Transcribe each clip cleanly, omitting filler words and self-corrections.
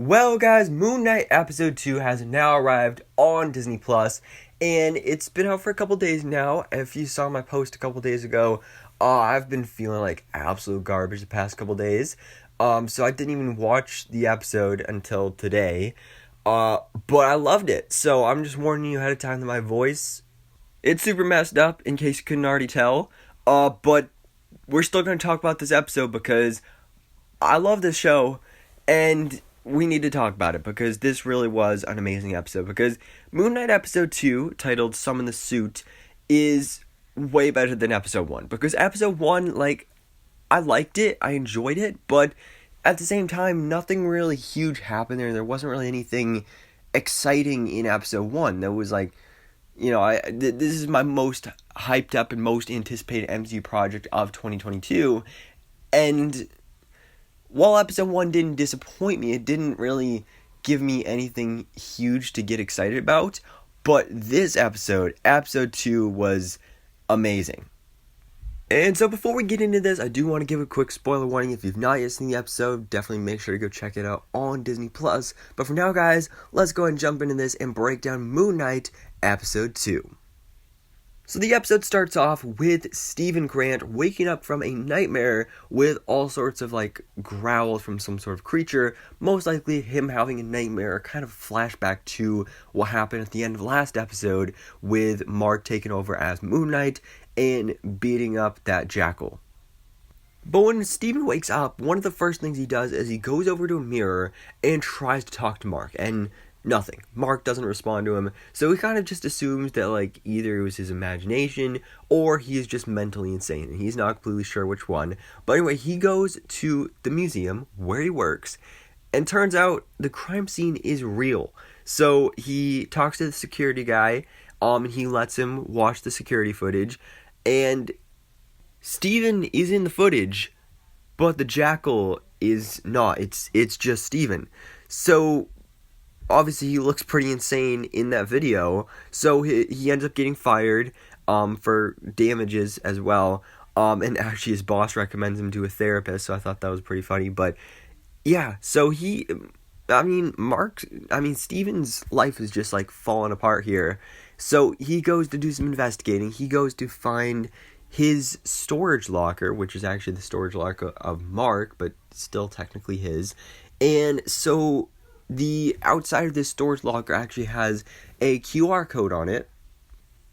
Well, guys, Moon Knight Episode 2 has now arrived on Disney Plus, and it's been out for a couple days now. If you saw my post a couple days ago, I've been feeling like absolute garbage the past couple days. So I didn't even watch the episode until today. But I loved it. So I'm just warning you ahead of time that my voice, it's super messed up, in case you couldn't already tell. But we're still going to talk about this episode because I love this show, and we need to talk about it because this really was an amazing episode. Because Moon Knight Episode 2, titled Summon the Suit, is way better than Episode 1. Because Episode 1, I liked it, I enjoyed it, but at the same time, nothing really huge happened there. There wasn't really anything exciting in Episode 1. That was this is my most hyped up and most anticipated MCU project of 2022. And while Episode 1 didn't disappoint me, it didn't really give me anything huge to get excited about. But this episode, Episode 2, was amazing. And so before we get into this, I do want to give a quick spoiler warning. If you've not yet seen the episode, definitely make sure to go check it out on Disney+. But for now, guys, let's go ahead and jump into this and break down Moon Knight Episode 2. So the episode starts off with Stephen Grant waking up from a nightmare with all sorts of growls from some sort of creature. Most likely him having a nightmare, kind of flashback to what happened at the end of last episode with Marc taking over as Moon Knight and beating up that jackal. But when Stephen wakes up, one of the first things he does is he goes over to a mirror and tries to talk to Marc, and nothing. Marc doesn't respond to him, so he kind of just assumes that either it was his imagination or he is just mentally insane, and he's not completely sure which one. But anyway, he goes to the museum where he works, and turns out the crime scene is real. So he talks to the security guy, and he lets him watch the security footage, and Steven is in the footage, but the jackal is not. It's just Steven. So obviously he looks pretty insane in that video, so he ends up getting fired for damages as well, and actually his boss recommends him to a therapist, so I thought that was pretty funny. But yeah, so Steven's life is just falling apart here. So he goes to do some investigating. He goes to find his storage locker, which is actually the storage locker of Marc, but still technically his. And so the outside of this storage locker actually has a QR code on it,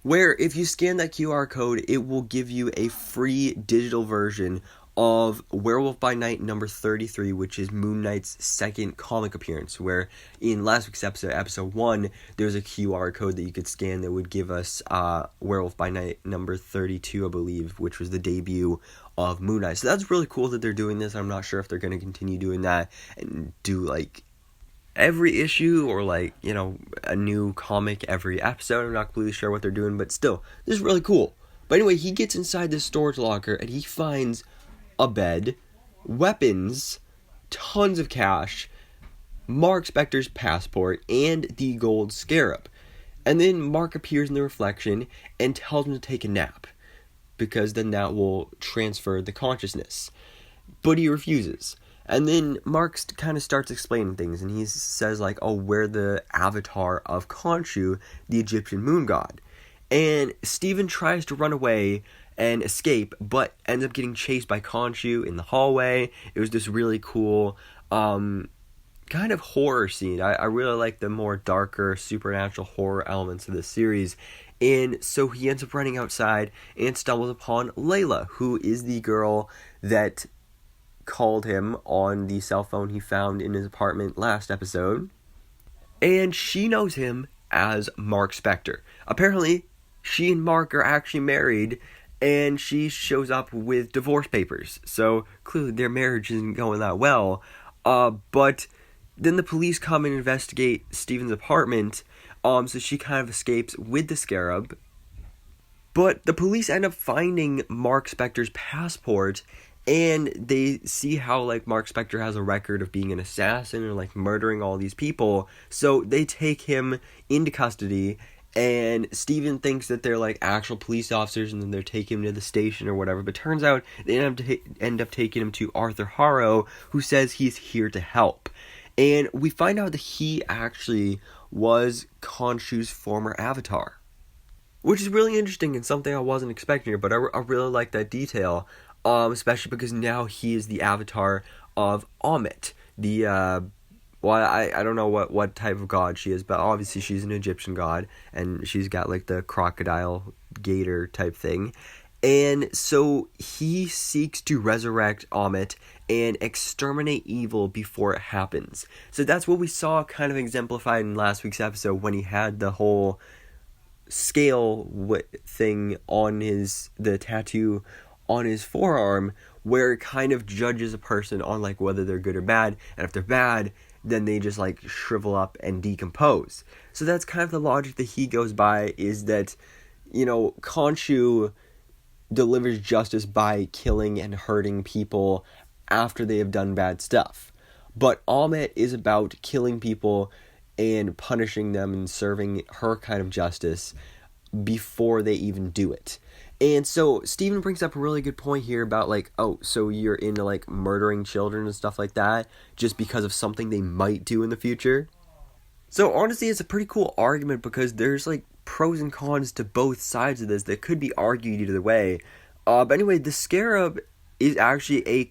where if you scan that QR code, it will give you a free digital version of Werewolf by Night number 33, which is Moon Knight's second comic appearance, where in last week's episode 1, there's a QR code that you could scan that would give us Werewolf by Night number 32, I believe, which was the debut of Moon Knight. So that's really cool that they're doing this. I'm not sure if they're going to continue doing that and do every issue or a new comic every episode. I'm not completely sure what they're doing, but still, this is really cool. But anyway, he gets inside this storage locker and he finds a bed, weapons, tons of cash, Marc Spector's passport, and the gold scarab. And then Marc appears in the reflection and tells him to take a nap, because then that will transfer the consciousness. But he refuses. And then Marc kind of starts explaining things, and he says we're the avatar of Khonshu, the Egyptian moon god. And Steven tries to run away and escape, but ends up getting chased by Khonshu in the hallway. It was this really cool kind of horror scene. I really like the more darker supernatural horror elements of this series. And so he ends up running outside and stumbles upon Layla, who is the girl that called him on the cell phone he found in his apartment last episode. And she knows him as Marc Spector. Apparently, she and Marc are actually married, and she shows up with divorce papers. So clearly their marriage isn't going that well. But then the police come and investigate Steven's apartment. So she kind of escapes with the scarab. But the police end up finding Marc Spector's passport, and they see how Marc Spector has a record of being an assassin or murdering all these people. So they take him into custody, and Steven thinks that they're actual police officers, and then they're taking him to the station or whatever. But turns out they end up taking him to Arthur Harrow, who says he's here to help. And we find out that he actually was Khonshu's former avatar, which is really interesting and something I wasn't expecting here, but I really like that detail, especially because now he is the avatar of Ammit, the, well, I don't know what type of god she is, but obviously she's an Egyptian god, and she's got, like, the crocodile gator type thing. And so he seeks to resurrect Ammit and exterminate evil before it happens. So that's what we saw kind of exemplified in last week's episode when he had the whole scale thing on the tattoo on his forearm, where it kind of judges a person on, like, whether they're good or bad. And if they're bad, then they just, like, shrivel up and decompose. So that's kind of the logic that he goes by, is that, Khonshu delivers justice by killing and hurting people after they have done bad stuff. But Ammit is about killing people and punishing them and serving her kind of justice before they even do it. And so Steven brings up a really good point here about, like, oh, so you're into, like, murdering children and stuff like that just because of something they might do in the future? So honestly, it's a pretty cool argument because there's, like, pros and cons to both sides of this that could be argued either way. But anyway, the scarab is actually a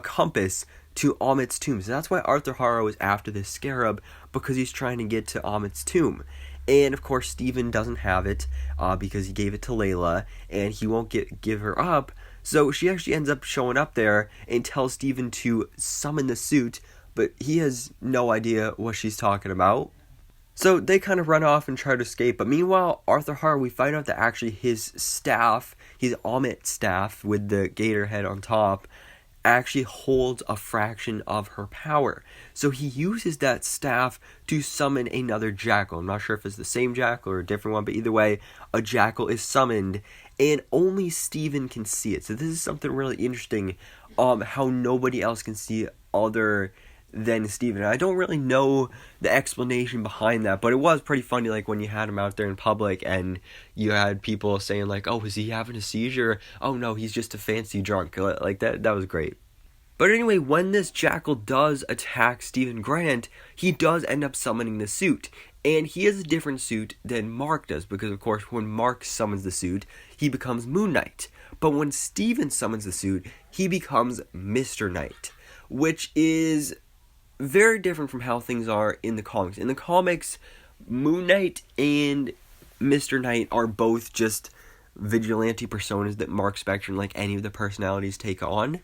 compass to Ammit's tomb. So that's why Arthur Harrow is after this scarab, because he's trying to get to Ammit's tomb. And of course, Steven doesn't have it because he gave it to Layla, and he won't give her up. So she actually ends up showing up there and tells Steven to summon the suit, but he has no idea what she's talking about. So they kind of run off and try to escape. But meanwhile, Arthur Harrow, we find out that actually his staff, his Ammit staff with the gator head on top, actually holds a fraction of her power. So he uses that staff to summon another jackal. I'm not sure if it's the same jackal or a different one, but either way, a jackal is summoned, and only Steven can see it. So this is something really interesting, how nobody else can see it other than Steven. I don't really know the explanation behind that, but it was pretty funny, like, when you had him out there in public and you had people saying, like, oh, is he having a seizure? Oh no, he's just a fancy drunk. Like, that was great. But anyway, when this jackal does attack Stephen Grant, he does end up summoning the suit. And he has a different suit than Marc does, because of course when Marc summons the suit, he becomes Moon Knight. But when Steven summons the suit, he becomes Mr. Knight, which is very different from how things are in the comics. In the comics, Moon Knight and Mr. Knight are both just vigilante personas that Marc, Spector, and, like, any of the personalities take on.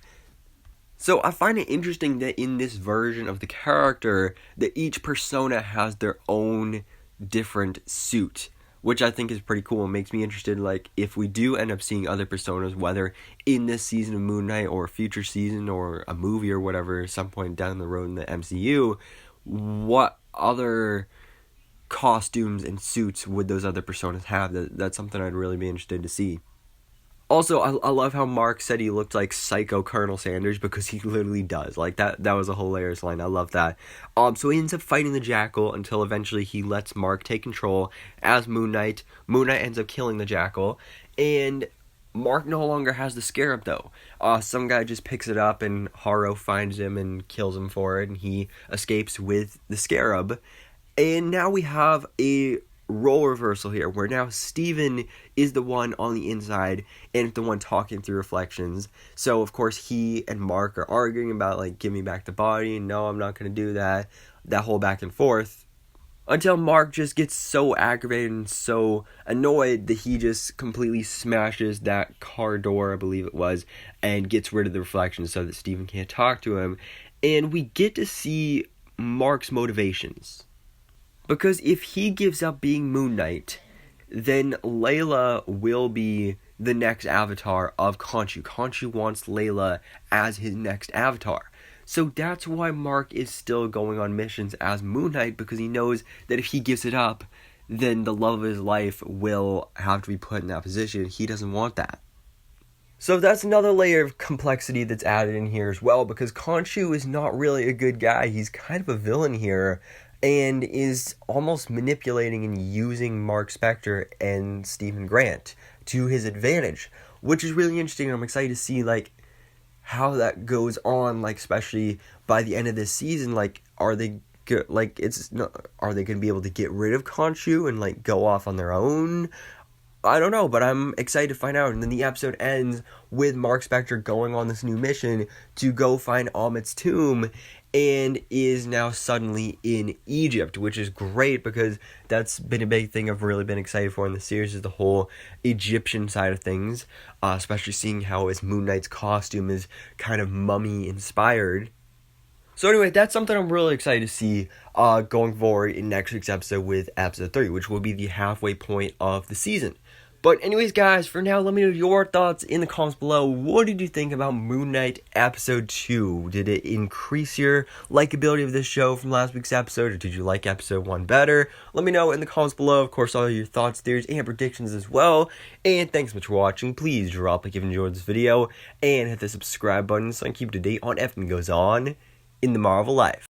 So I find it interesting that in this version of the character, that each persona has their own different suit, which I think is pretty cool. It makes me interested, like, if we do end up seeing other personas, whether in this season of Moon Knight or a future season or a movie or whatever, at some point down the road in the MCU, what other costumes and suits would those other personas have? That's something I'd really be interested to see. Also, I love how Marc said he looked like Psycho Colonel Sanders, because he literally does. Like, that was a hilarious line. I love that. So he ends up fighting the jackal until eventually he lets Marc take control as Moon Knight. Moon Knight ends up killing the jackal, and Marc no longer has the scarab, though. Some guy just picks it up, and Harrow finds him and kills him for it, and he escapes with the scarab. And now we have a role reversal here, where now Steven is the one on the inside and the one talking through reflections. So of course he and Marc are arguing about, like, give me back the body, no, I'm not going to do that whole back and forth, until Marc just gets so aggravated and so annoyed that he just completely smashes that car door, I believe it was, and gets rid of the reflections so that Steven can't talk to him. And we get to see Marc's motivations. Because if he gives up being Moon Knight, then Layla will be the next avatar of Khonshu. Khonshu wants Layla as his next avatar. So that's why Marc is still going on missions as Moon Knight, because he knows that if he gives it up, then the love of his life will have to be put in that position. He doesn't want that. So that's another layer of complexity that's added in here as well, because Khonshu is not really a good guy. He's kind of a villain here, and is almost manipulating and using Marc, Spector and Stephen Grant to his advantage, which is really interesting. I'm excited to see, like, how that goes on, like, especially by the end of this season. Like, are they like it's not, are they going to be able to get rid of Khonshu and like go off on their own? I don't know, but I'm excited to find out. And then the episode ends with Marc Spector going on this new mission to go find Amit's tomb, and is now suddenly in Egypt, which is great because that's been a big thing I've really been excited for in the series, is the whole Egyptian side of things, especially seeing how his Moon Knight's costume is kind of mummy inspired. So anyway, that's something I'm really excited to see going forward in next week's episode with episode 3, which will be the halfway point of the season. But anyways, guys, for now, let me know your thoughts in the comments below. What did you think about Moon Knight episode 2? Did it increase your likability of this show from last week's episode, or did you like episode 1 better? Let me know in the comments below. Of course, all your thoughts, theories, and predictions as well. And thanks so much for watching. Please drop a like if you enjoyed this video, and hit the subscribe button so I can keep up to date on everything that goes on in the Marvel life.